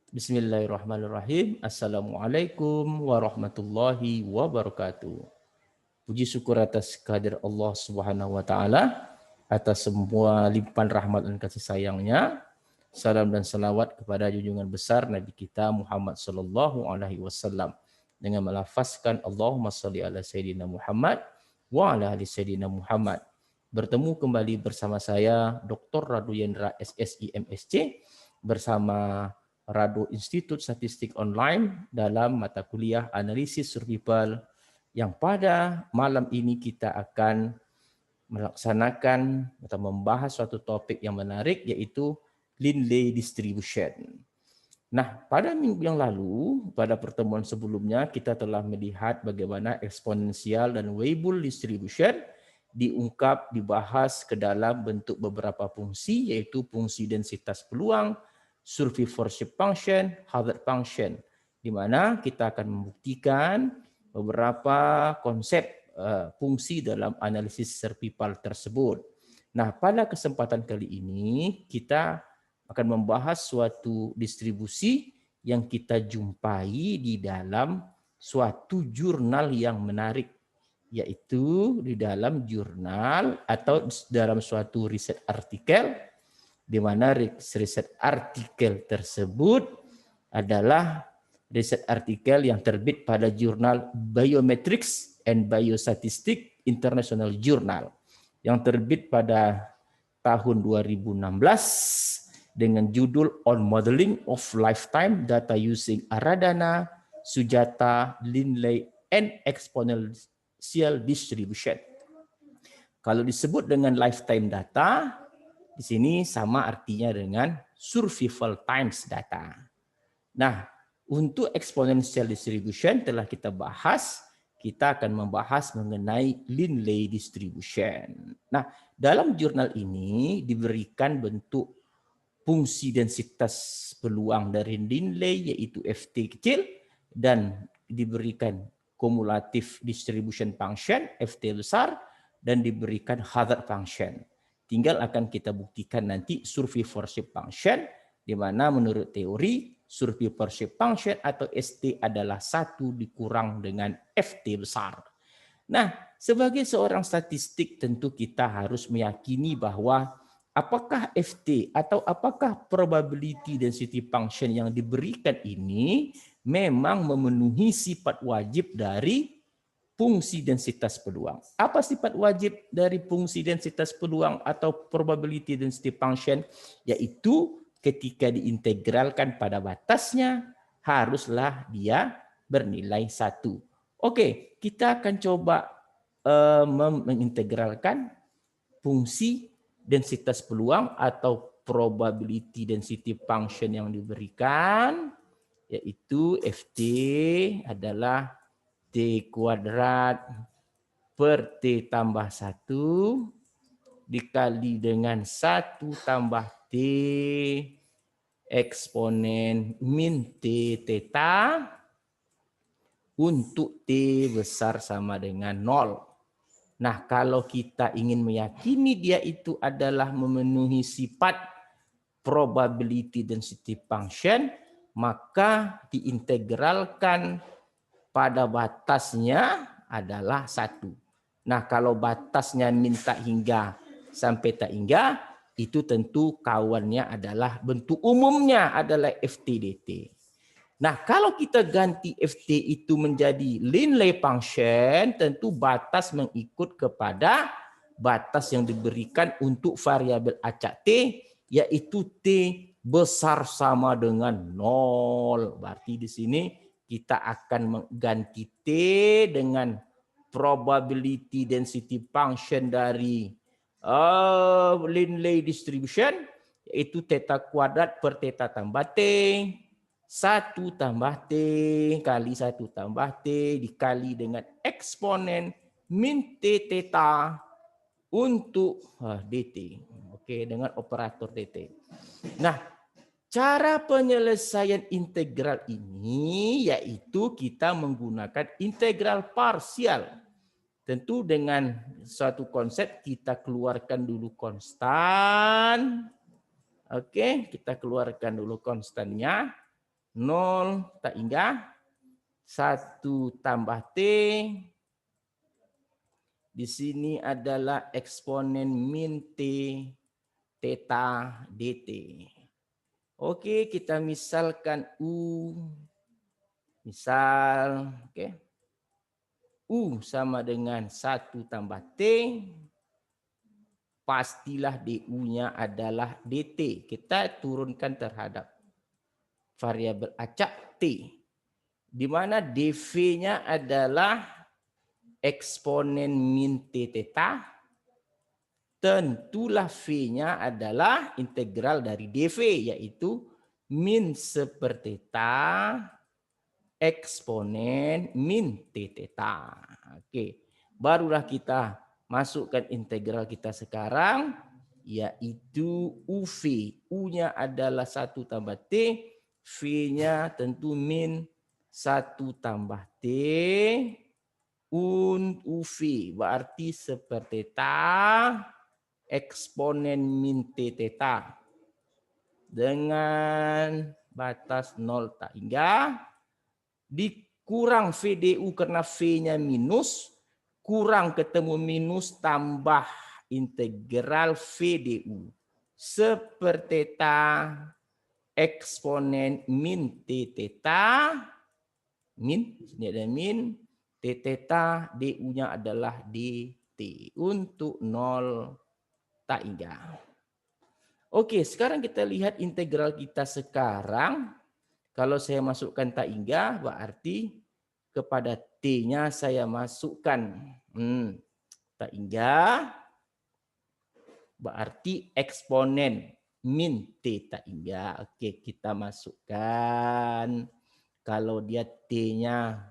Bismillahirrahmanirrahim. Assalamualaikum warahmatullahi wabarakatuh. Puji syukur atas kehadirat Allah Subhanahu wa taala atas semua limpahan rahmat dan kasih sayangnya. Salam dan salawat kepada junjungan besar Nabi kita Muhammad sallallahu alaihi wasallam dengan melafazkan Allahumma shalli ala sayyidina Muhammad wa ala ali sayyidina Muhammad. Bertemu kembali bersama saya Dr. Radu Yendra SSI MSc bersama Rado Institut Statistik Online dalam mata kuliah Analisis Survival yang pada malam ini kita akan melaksanakan atau membahas suatu topik yang menarik yaitu Lindley Distribution. Nah, pada minggu yang lalu, pada pertemuan sebelumnya kita telah melihat bagaimana eksponensial dan Weibull distribution diungkap, dibahas ke dalam bentuk beberapa fungsi yaitu fungsi densitas peluang, survivorship function, hazard function, di mana kita akan membuktikan beberapa konsep fungsi dalam analisis survival tersebut. Nah, pada kesempatan kali ini kita akan membahas suatu distribusi yang kita jumpai di dalam suatu jurnal yang menarik, yaitu di dalam jurnal atau dalam suatu riset artikel, di mana riset artikel tersebut adalah riset artikel yang terbit pada jurnal Biometrics and Biostatistics International Journal yang terbit pada tahun 2016 dengan judul On Modeling of Lifetime Data Using Aradhana, Sujatha, Lindley, and Exponential Distribution. Kalau disebut dengan lifetime data, di sini sama artinya dengan survival times data. Nah, untuk exponential distribution telah kita bahas, kita akan membahas mengenai Lindley distribution. Nah, dalam jurnal ini diberikan bentuk fungsi densitas peluang dari Lindley yaitu FT kecil dan diberikan cumulative distribution function FT besar dan diberikan hazard function. Tinggal akan kita buktikan nanti survivorship function, di mana menurut teori survivorship function atau ST adalah 1 dikurang dengan FT besar. Nah, sebagai seorang statistik tentu kita harus meyakini bahwa apakah FT atau apakah probability density function yang diberikan ini memang memenuhi sifat wajib dari fungsi densitas peluang. Apa sifat wajib dari fungsi densitas peluang atau probability density function? Yaitu ketika diintegralkan pada batasnya, haruslah dia bernilai 1. Oke, kita akan coba mengintegralkan fungsi densitas peluang atau probability density function yang diberikan, yaitu FT adalah T kuadrat per T tambah 1 dikali dengan 1 tambah T eksponen min T theta untuk T besar sama dengan 0. Nah, kalau kita ingin meyakini dia itu adalah memenuhi sifat probability density function, maka diintegralkan pada batasnya adalah 1. Nah, kalau batasnya minta hingga sampai tak hingga, itu tentu kawannya adalah bentuk umumnya adalah FT-DT. Nah, kalau kita ganti FT itu menjadi Lindley function, tentu batas mengikut kepada batas yang diberikan untuk variabel acak T, yaitu T besar sama dengan 0. Berarti di sini kita akan mengganti T dengan probability density function dari Lindley distribution, yaitu theta kuadrat per theta tambah T, 1 tambah T kali 1 tambah T dikali dengan eksponen min T theta untuk DT. Oke, dengan operator DT. Nah, cara penyelesaian integral ini yaitu kita menggunakan integral parsial. Tentu dengan suatu konsep kita keluarkan dulu konstan. Oke, kita keluarkan dulu konstannya. 0 tak hingga 1 tambah T. Di sini adalah eksponen min T theta dt. Oke, kita misalkan U. Misal, oke. U sama dengan 1 tambah T. Pastilah DU-nya adalah dt. Kita turunkan terhadap variabel acak T. Di mana dv-nya adalah eksponen min T theta. Tentulah V-nya adalah integral dari dv, yaitu min seperti theta eksponen min T theta. Oke, barulah kita masukkan integral kita sekarang, yaitu UV. U-nya adalah 1 tambah T, V-nya tentu min 1 tambah T, UV. Berarti seperti theta eksponen min T theta dengan batas 0 tak hingga dikurang VDU karena V-nya minus, kurang ketemu minus tambah integral VDU seperti theta eksponen min T theta min, sini ada min T theta, DU-nya adalah DT untuk 0 tak hingga. Oke, sekarang kita lihat integral kita sekarang. Kalau saya masukkan tak hingga, berarti kepada T-nya saya masukkan tak hingga, berarti eksponen min T tak hingga. Oke, kita masukkan. Kalau dia T-nya,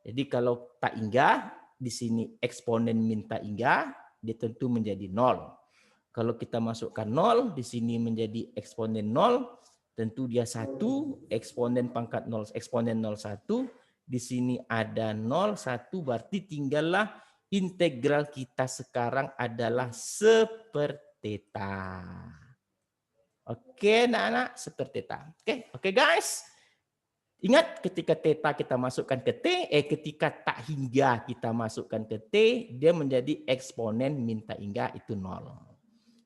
jadi kalau tak hingga, di sini eksponen min tak hingga, dia tentu menjadi 0. Kalau kita masukkan 0, di sini menjadi eksponen 0, tentu dia 1, eksponen pangkat 0, eksponen 0, 1. Di sini ada 0, 1, berarti tinggallah integral kita sekarang adalah seperti theta. Oke, anak-anak, seperti theta. Oke guys. Ingat ketika theta kita masukkan ke T, ketika tak hingga kita masukkan ke T, dia menjadi eksponen min tak hingga itu 0.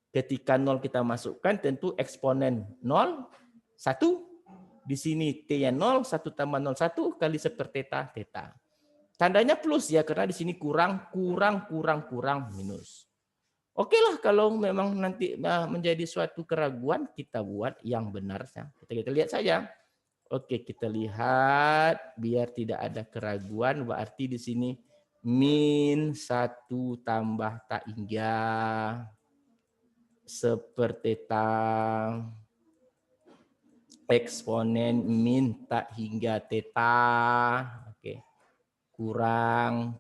Ketika 0 kita masukkan, tentu eksponen 0, 1. Di sini T-nya 0, 1 tambah 0, 1 kali seperti theta, theta. Tandanya plus ya, karena di sini kurang, minus. Oke lah, kalau memang nanti menjadi suatu keraguan, kita buat yang benar. Kita lihat saja. Oke, kita lihat, biar tidak ada keraguan, berarti di sini min 1 tambah tak hingga seperti theta eksponen min tak hingga theta. Oke. Kurang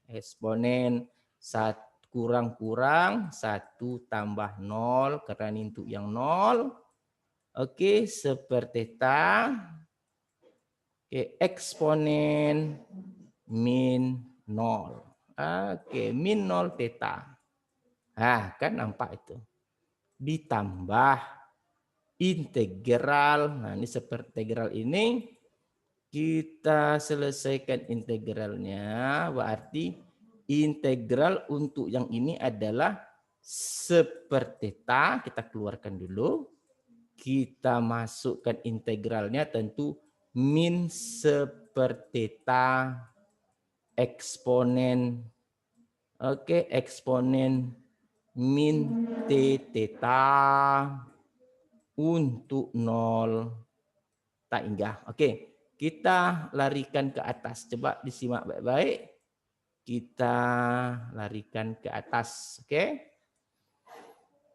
eksponen kurang 1 tambah 0 karena ini untuk yang 0. Oke, seperti theta. Oke, eksponen min 0. Oke, min 0 theta. Kan nampak itu. Ditambah integral. Nah, ini seperti integral ini. Kita selesaikan integralnya. Berarti integral untuk yang ini adalah seperti theta. Kita keluarkan dulu. Kita masukkan integralnya tentu min seperti theta eksponen. Oke, eksponen min T theta untuk 0 tak hingga. Oke, kita larikan ke atas. Coba disimak baik-baik. Kita larikan ke atas. Oke.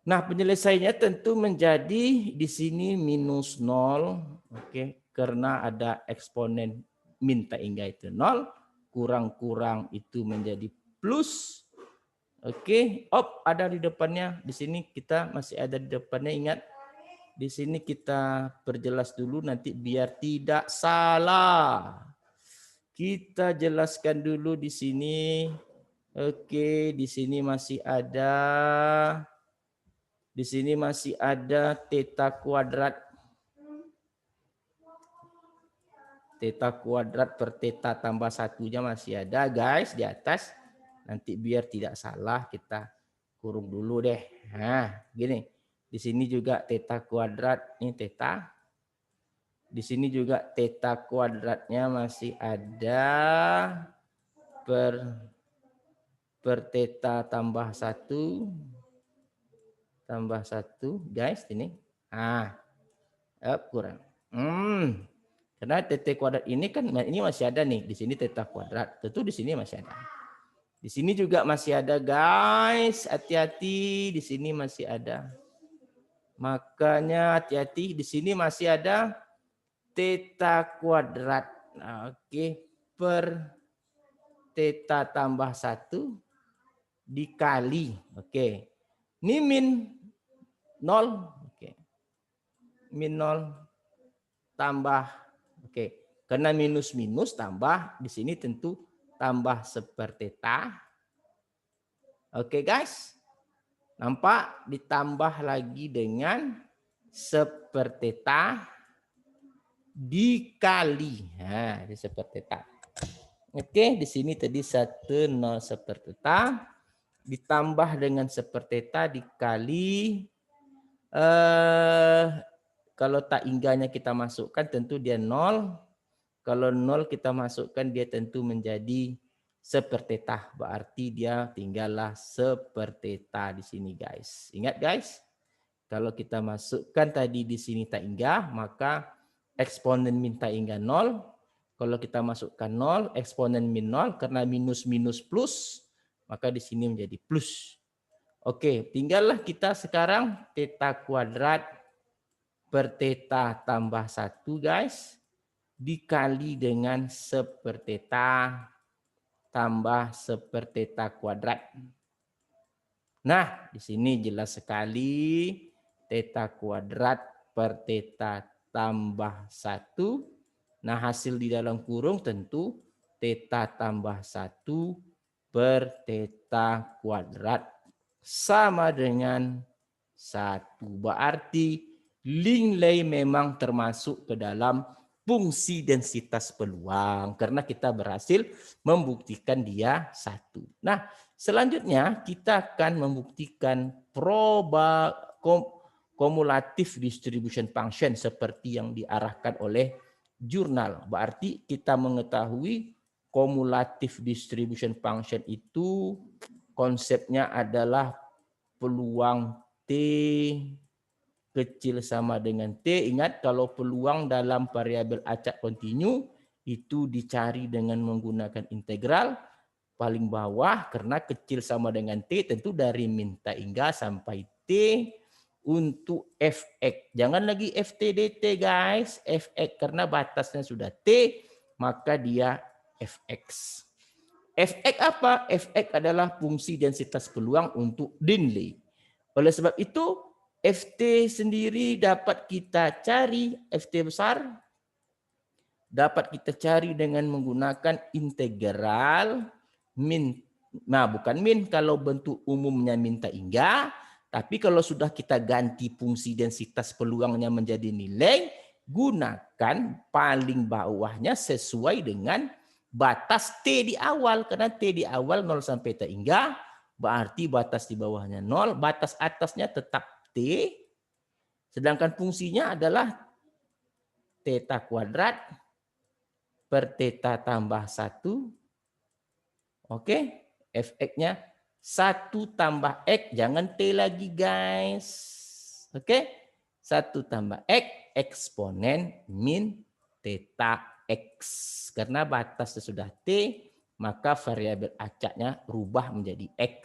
Nah, penyelesaiannya tentu menjadi di sini minus 0. Oke, karena ada eksponen min tak hingga itu 0. Kurang itu menjadi plus. Oke, ada di depannya. Di sini kita masih ada di depannya, ingat. Di sini kita perjelas dulu nanti biar tidak salah. Kita jelaskan dulu di sini. Oke, di sini masih ada theta kuadrat. Theta kuadrat per theta tambah satunya masih ada guys di atas. Nanti biar tidak salah kita kurung dulu deh. Nah, gini. Di sini juga theta kuadrat, ini theta. Di sini juga theta kuadratnya masih ada per theta tambah satu guys ini. Kurang. Karena theta kuadrat ini kan ini masih ada nih, di sini theta kuadrat, tentu di sini masih ada. Di sini juga masih ada guys, hati-hati, di sini masih ada. Makanya hati-hati, di sini masih ada theta kuadrat. Nah, oke, per theta tambah 1 dikali. Oke. Ini min 0. Oke. Min 0 tambah. Oke. Karena minus tambah, di sini tentu tambah sepertheta. Oke guys. Nampak? Ditambah lagi dengan sepertheta dikali. Nah, ini sepertheta. Oke, di sini tadi 1 0 sepertheta ditambah dengan sepertheta dikali kalau tak ingganya kita masukkan tentu dia 0. Kalau 0 kita masukkan dia tentu menjadi sepertheta. Berarti dia tinggallah sepertheta di sini guys. Ingat guys, kalau kita masukkan tadi di sini tak inggah, maka eksponen min tak inggah 0. Kalau kita masukkan 0, eksponen min 0 karena minus plus, maka di sini menjadi plus. Oke, tinggallah kita sekarang theta kuadrat per theta tambah 1 guys dikali dengan sepertheta tambah sepertheta kuadrat. Nah, di sini jelas sekali theta kuadrat per theta tambah 1. Nah, hasil di dalam kurung tentu theta tambah 1 per theta kuadrat sama dengan 1. Berarti nilai memang termasuk ke dalam fungsi densitas peluang karena kita berhasil membuktikan dia 1. Nah, selanjutnya kita akan membuktikan cumulative distribution function seperti yang diarahkan oleh jurnal. Berarti kita mengetahui cumulative distribution function itu konsepnya adalah peluang T kecil sama dengan T. Ingat kalau peluang dalam variabel acak kontinu itu dicari dengan menggunakan integral paling bawah karena kecil sama dengan T tentu dari min tak hingga sampai T untuk Fx. Jangan lagi Ft dt guys, Fx karena batasnya sudah T maka dia Fx. Fx apa? Fx adalah fungsi densitas peluang untuk Dindley. Oleh sebab itu Ft sendiri dapat kita cari, Ft besar dapat kita cari dengan menggunakan integral min. Nah, bukan min kalau bentuk umumnya min tak hingga, tapi kalau sudah kita ganti fungsi densitas peluangnya menjadi nilai, gunakan paling bawahnya sesuai dengan batas T di awal. Karena T di awal 0 sampai tak hingga, berarti batas di bawahnya 0, batas atasnya tetap T, sedangkan fungsinya adalah theta kuadrat per theta tambah 1. Oke, Fx-nya 1 tambah X, jangan T lagi guys. Oke, 1 tambah X eksponen min theta X. Karena batasnya sudah T, maka variabel acaknya rubah menjadi X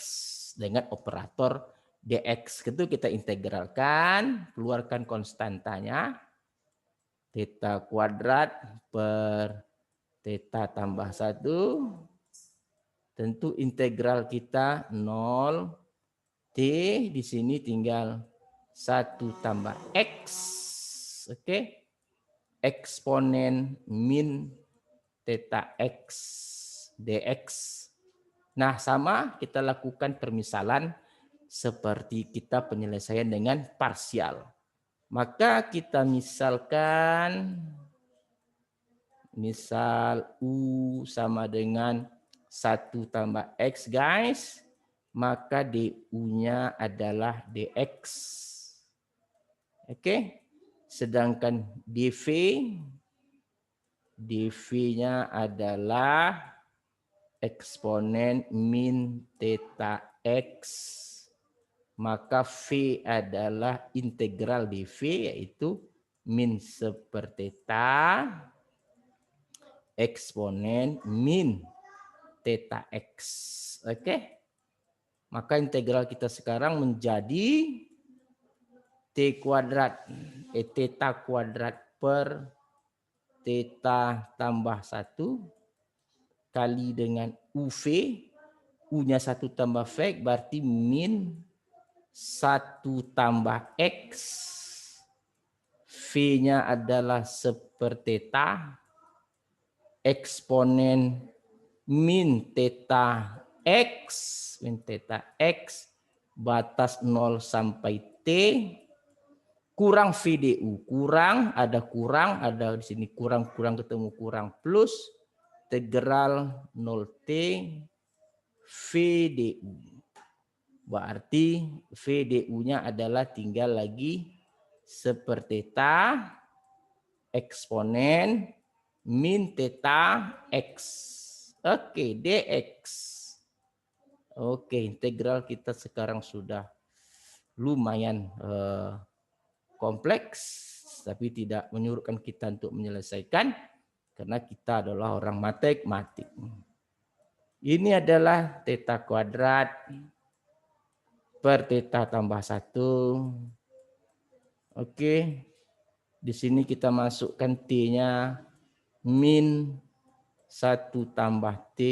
dengan operator dx. Itu kita integralkan, keluarkan konstantanya. Theta kuadrat per theta tambah 1. Tentu integral kita 0. T di sini tinggal 1 tambah X. Oke. Eksponen min theta X dx. Nah, sama kita lakukan permisalan seperti kita penyelesaian dengan parsial. Maka kita misalkan Misal U sama dengan 1 tambah X guys, maka DU-nya adalah DX. Oke. Sedangkan DV-nya adalah eksponen min theta X. Maka V adalah integral dV, yaitu min sepertheta eksponen min theta X. Oke. Maka integral kita sekarang menjadi T kuadrat, theta kuadrat per theta tambah 1 kali dengan UV. U-nya 1 tambah V berarti min 1 tambah X. V-nya adalah sepertheta eksponen min theta X. Min theta X batas 0 sampai T kurang VDU. Kurang, ada di sini kurang ketemu kurang plus integral 0T VDU. Berarti VDU-nya adalah tinggal lagi sepertheta eksponen min theta X. Oke, DX. Oke, integral kita sekarang sudah lumayan kompleks, tapi tidak menyurutkan kita untuk menyelesaikan karena kita adalah orang matematik. Ini adalah theta kuadrat per theta tambah 1. Oke. Di sini kita masukkan T-nya min 1 tambah T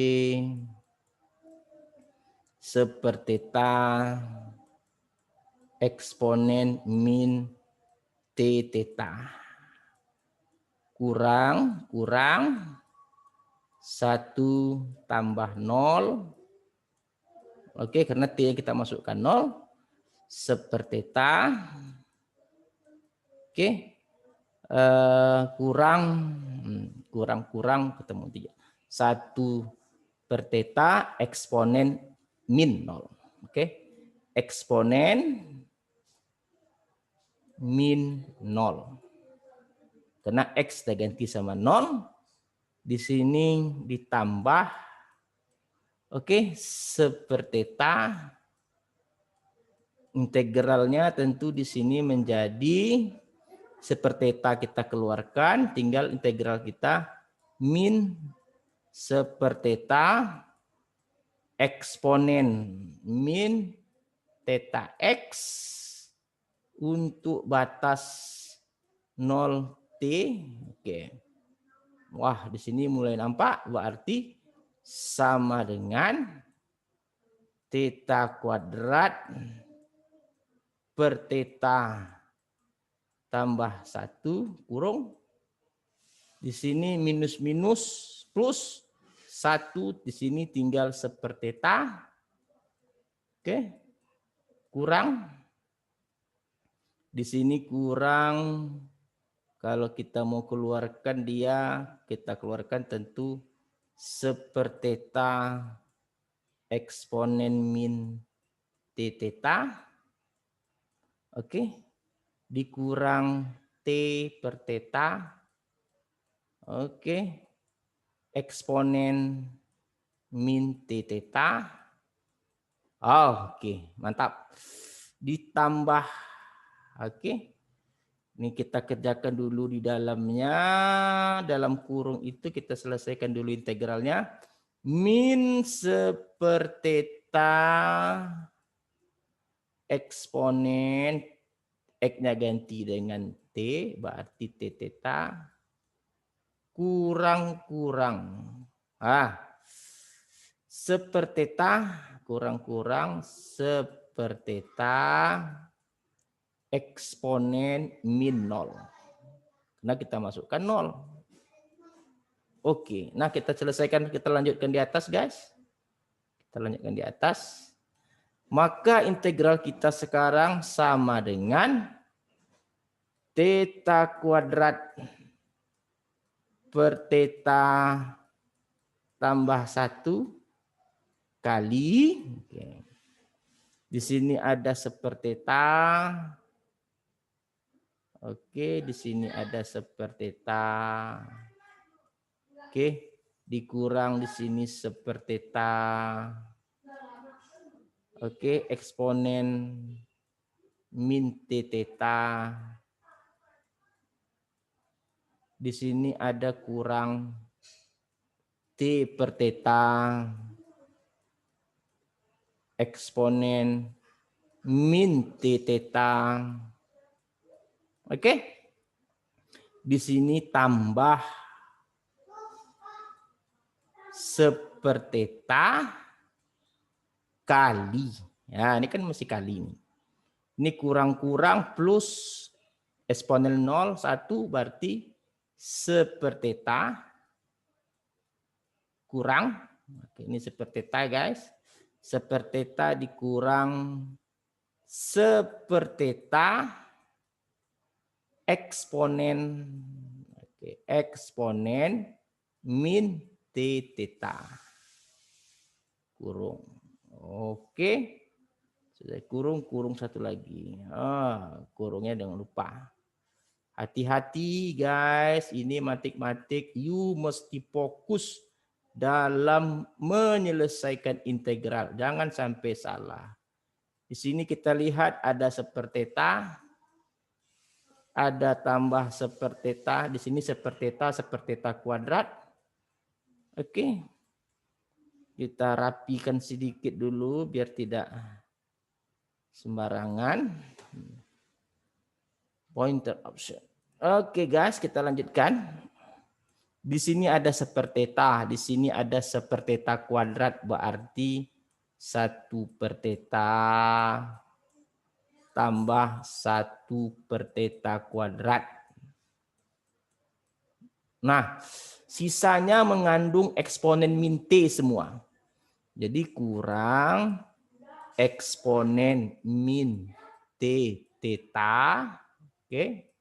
sepertheta eksponen min T theta. Kurang 1 tambah 0. Oke, karena T yang kita masukkan 0 sepertheta. Oke. Kurang ketemu 3. 1 per theta eksponen min 0. Oke. Eksponen min 0. Karena X kita ganti sama 0. Di sini ditambah. Oke. Sepertheta. Integralnya tentu di sini menjadi sepertheta kita keluarkan. Tinggal integral kita min sepertheta eksponen min theta X untuk batas 0T. Oke. Wah, di sini mulai nampak berarti sama dengan theta kuadrat per theta tambah 1 kurung. Di sini minus plus 1 di sini tinggal sepertheta. Oke. Kurang. Di sini kurang. Kalau kita mau keluarkan kita keluarkan tentu sepertheta eksponen min T theta. Oke. Dikurang T per theta. Oke. Eksponen min T theta. Oke, mantap. Ditambah. Oke. Ini kita kerjakan dulu di dalamnya. Dalam kurung itu kita selesaikan dulu integralnya. Min sepertheta eksponen X-nya ganti dengan T, berarti T theta kurang. Sepertheta kurang sepertheta eksponen min 0. Nah, kita masukkan 0. Oke, nah kita selesaikan, kita lanjutkan di atas guys. Kita lanjutkan di atas. Maka integral kita sekarang sama dengan theta kuadrat per theta tambah 1 kali. Oke. Di sini ada seper theta. Oke, di sini ada seper theta. Oke, dikurang di sini seper theta. Oke, eksponen min t theta. Di sini ada kurang t per theta. Eksponen min t theta. Oke. Di sini tambah seper theta kali. Ya, ini kan masih kali ini. Ini kurang-kurang plus eksponen 0, 1 berarti seper theta kurang. Oke, ini seper theta guys. Seper theta dikurang seper theta eksponen. Oke, eksponen min t theta. Kurung. Oke. Sudah kurung satu lagi. Kurungnya jangan lupa. Hati-hati guys, ini matematik you mesti fokus dalam menyelesaikan integral. Jangan sampai salah. Di sini kita lihat ada seper theta. Ada tambah seper theta. Di sini seper theta kuadrat. Oke. Kita rapikan sedikit dulu biar tidak sembarangan. Pointer option. Oke guys, kita lanjutkan. Di sini ada seper theta, di sini ada seper theta kuadrat, berarti 1 per theta tambah 1 per theta kuadrat. Nah, sisanya mengandung eksponen min t semua. Jadi kurang eksponen min t theta. Oke.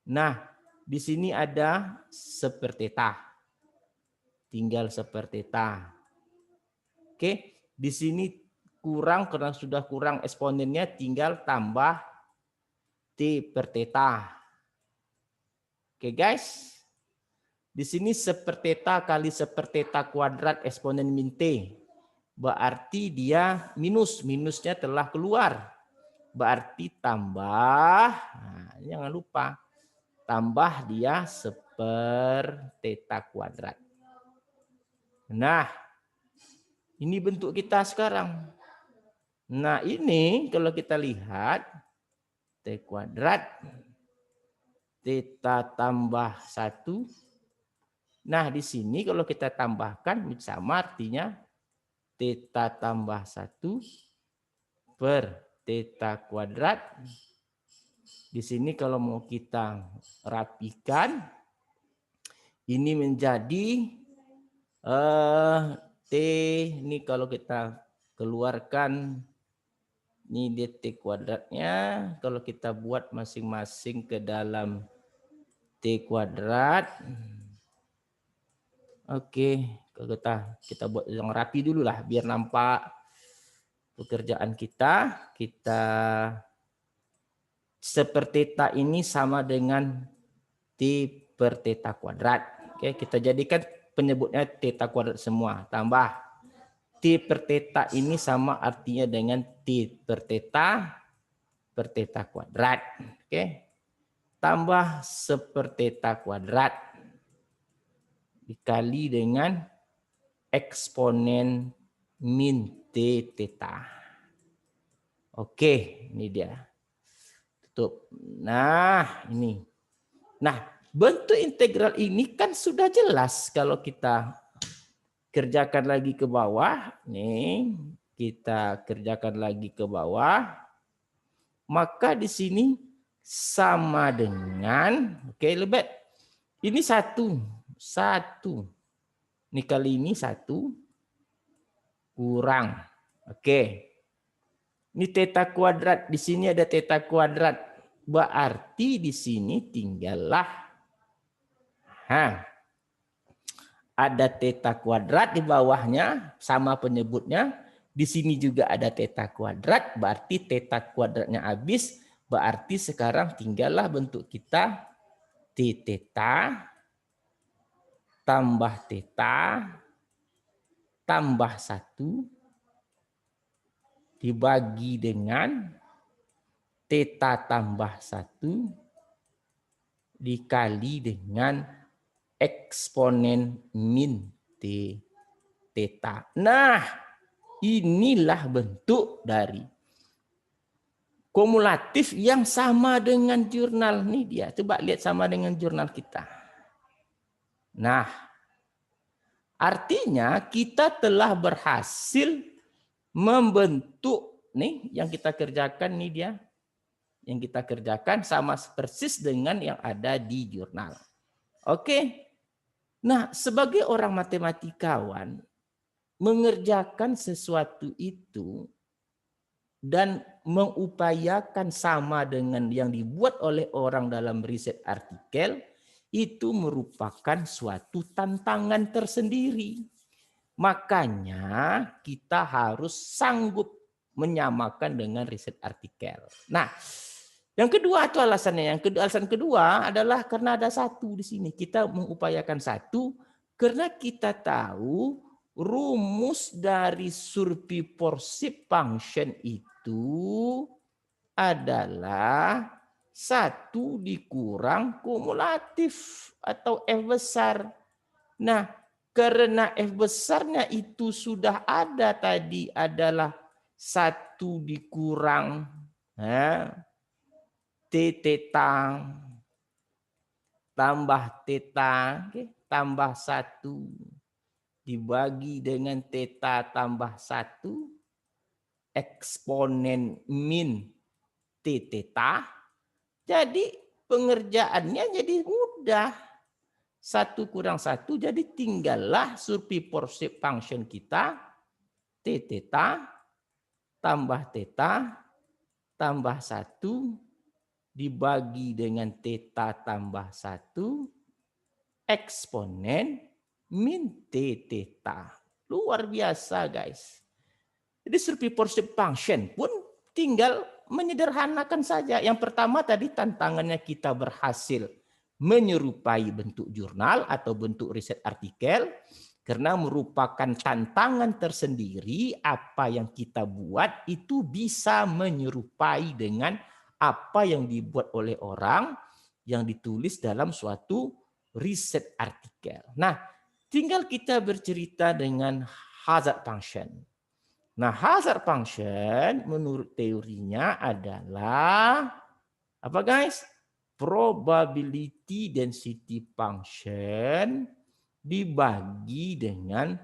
Nah, di sini ada seper theta. Tinggal seper theta. Oke, di sini kurang karena sudah kurang eksponennya, tinggal tambah t per theta. Oke, guys. Di sini seper theta kali seper theta kuadrat eksponen min t. Berarti dia minus, minusnya telah keluar. Berarti tambah, nah, jangan lupa, tambah dia seper theta kuadrat. Nah, ini bentuk kita sekarang. Nah, ini kalau kita lihat, t kuadrat, theta tambah 1. Nah, di sini kalau kita tambahkan, sama artinya theta tambah 1 per theta kuadrat. Di sini kalau mau kita rapikan, ini menjadi T, ini kalau kita keluarkan, ini dt kuadratnya, kalau kita buat masing-masing ke dalam T kuadrat. Oke, kalau kita buat yang rapi dulu lah, biar nampak pekerjaan kita. Kita seper theta ini sama dengan T per theta kuadrat. Oke, kita jadikan penyebutnya theta kuadrat semua. Tambah T per theta ini sama artinya dengan T per theta kuadrat. Oke. Tambah seper theta kuadrat dikali dengan eksponen min T theta. Oke, ini dia. Tutup. Nah, ini. Nah, bentuk integral ini kan sudah jelas kalau kita kerjakan lagi ke bawah. Nih, kita kerjakan lagi ke bawah. Maka di sini sama dengan, oke, lebih. Ini 1. Ini kali ini 1 kurang. Oke. Ini theta kuadrat, di sini ada theta kuadrat. Berarti di sini tinggallah ada theta kuadrat di bawahnya, sama penyebutnya. Di sini juga ada theta kuadrat, berarti theta kuadratnya habis, berarti sekarang tinggallah bentuk kita t theta tambah theta tambah 1 dibagi dengan theta tambah 1 dikali dengan eksponen min t theta. Nah, inilah bentuk dari kumulatif yang sama dengan jurnal. Nih dia, coba lihat sama dengan jurnal kita. Nah, artinya kita telah berhasil membentuk, nih yang kita kerjakan nih dia. Yang kita kerjakan sama persis dengan yang ada di jurnal. Oke. Nah, sebagai orang matematikawan, mengerjakan sesuatu itu dan mengupayakan sama dengan yang dibuat oleh orang dalam riset artikel, itu merupakan suatu tantangan tersendiri. Makanya kita harus sanggup menyamakan dengan riset artikel. Nah, yang kedua itu alasannya. Alasan kedua adalah karena ada 1 di sini. Kita mengupayakan 1 karena kita tahu rumus dari survivorship function itu adalah 1 dikurang kumulatif atau F besar. Nah, karena F besarnya itu sudah ada tadi adalah 1 dikurang t theta tambah theta tambah 1 dibagi dengan theta tambah 1 eksponen min t theta. Jadi pengerjaannya jadi mudah. 1 kurang 1 jadi tinggallah survivorship function kita t theta tambah theta tambah 1 dibagi dengan theta tambah 1 eksponen min t theta. Luar biasa guys. Jadi survivorship function pun tinggal menyederhanakan saja. Yang pertama tadi tantangannya kita berhasil menyerupai bentuk jurnal atau bentuk riset artikel. Karena merupakan tantangan tersendiri, apa yang kita buat itu bisa menyerupai dengan apa yang dibuat oleh orang yang ditulis dalam suatu riset artikel. Nah, tinggal kita bercerita dengan hazard function. Nah, hazard function menurut teorinya adalah apa guys? Probability density function dibagi dengan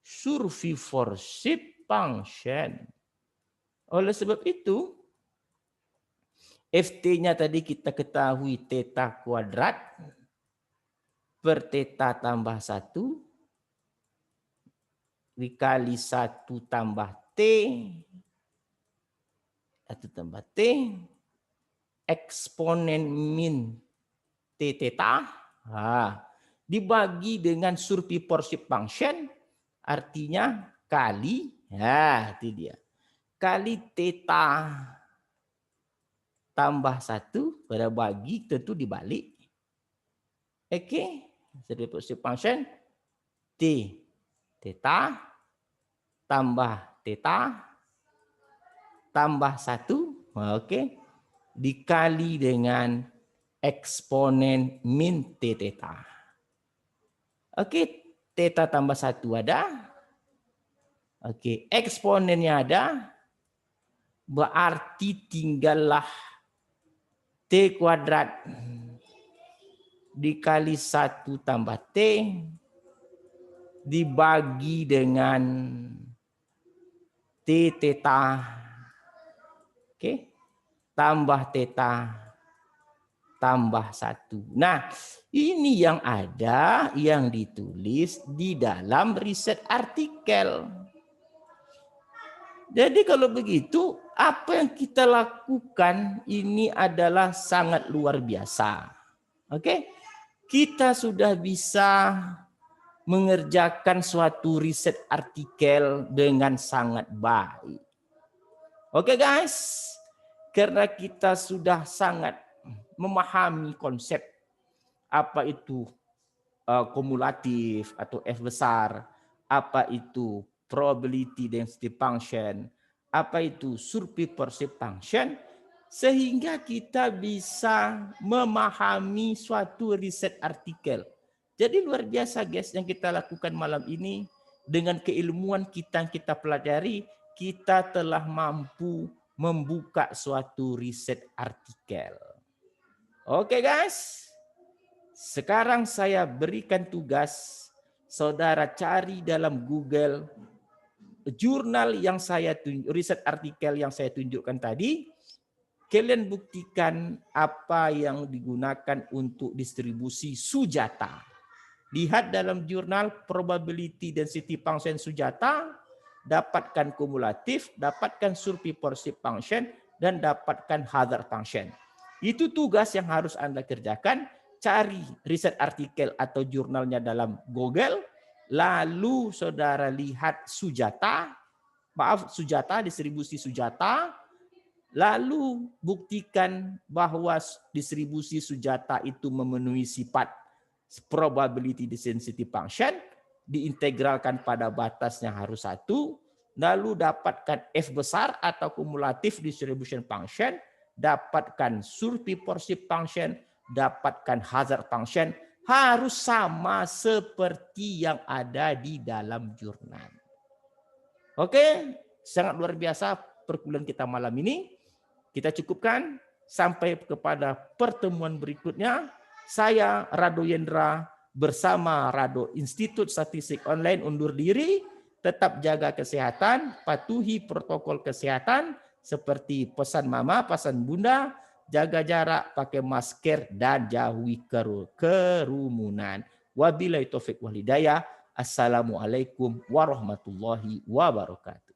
survivorship function. Oleh sebab itu, Ft-nya tadi kita ketahui theta kuadrat per theta tambah 1 dikali 1 tambah T 1 tambah T eksponen min T theta dibagi dengan survivorship function artinya kali itu dia kali theta tambah 1 pada bagi tentu dibalik. Oke, survivorship function T theta tambah theta tambah 1 oke dikali dengan eksponen min T theta. Oke, theta tambah 1 ada. Oke, eksponennya ada. Berarti tinggallah T kuadrat dikali 1 tambah T dibagi dengan T theta. Oke. Tambah theta tambah 1. Nah, ini yang ada yang ditulis di dalam riset artikel. Jadi kalau begitu, apa yang kita lakukan ini adalah sangat luar biasa. Oke? Kita sudah bisa mengerjakan suatu riset artikel dengan sangat baik. Oke guys, karena kita sudah sangat memahami konsep apa itu kumulatif atau F besar, apa itu probability density function, apa itu survivorship function, sehingga kita bisa memahami suatu riset artikel. Jadi luar biasa guys yang kita lakukan malam ini. Dengan keilmuan kita yang kita pelajari, kita telah mampu membuka suatu riset artikel. Oke guys, sekarang saya berikan tugas saudara cari dalam Google jurnal yang saya riset artikel yang saya tunjukkan tadi. Kalian buktikan apa yang digunakan untuk distribusi Sujata. Lihat dalam jurnal probability density function Sujata, dapatkan kumulatif, dapatkan survivorship function, dan dapatkan hazard function. Itu tugas yang harus Anda kerjakan. Cari riset artikel atau jurnalnya dalam Google, lalu saudara lihat Sujata, distribusi Sujata, lalu buktikan bahwa distribusi Sujata itu memenuhi sifat probability density function, diintegralkan pada batas yang harus 1, lalu dapatkan F besar atau cumulative distribution function, dapatkan survivorship function, dapatkan hazard function, harus sama seperti yang ada di dalam jurnal. Oke, sangat luar biasa perkuliahan kita malam ini. Kita cukupkan sampai kepada pertemuan berikutnya. Saya Rado Yendra bersama Rado Institut Statistik Online undur diri. Tetap jaga kesehatan, patuhi protokol kesehatan seperti pesan mama, pesan bunda, jaga jarak, pakai masker, dan jauhi kerumunan. Wabillahi taufik wal hidayah. Assalamualaikum warahmatullahi wabarakatuh.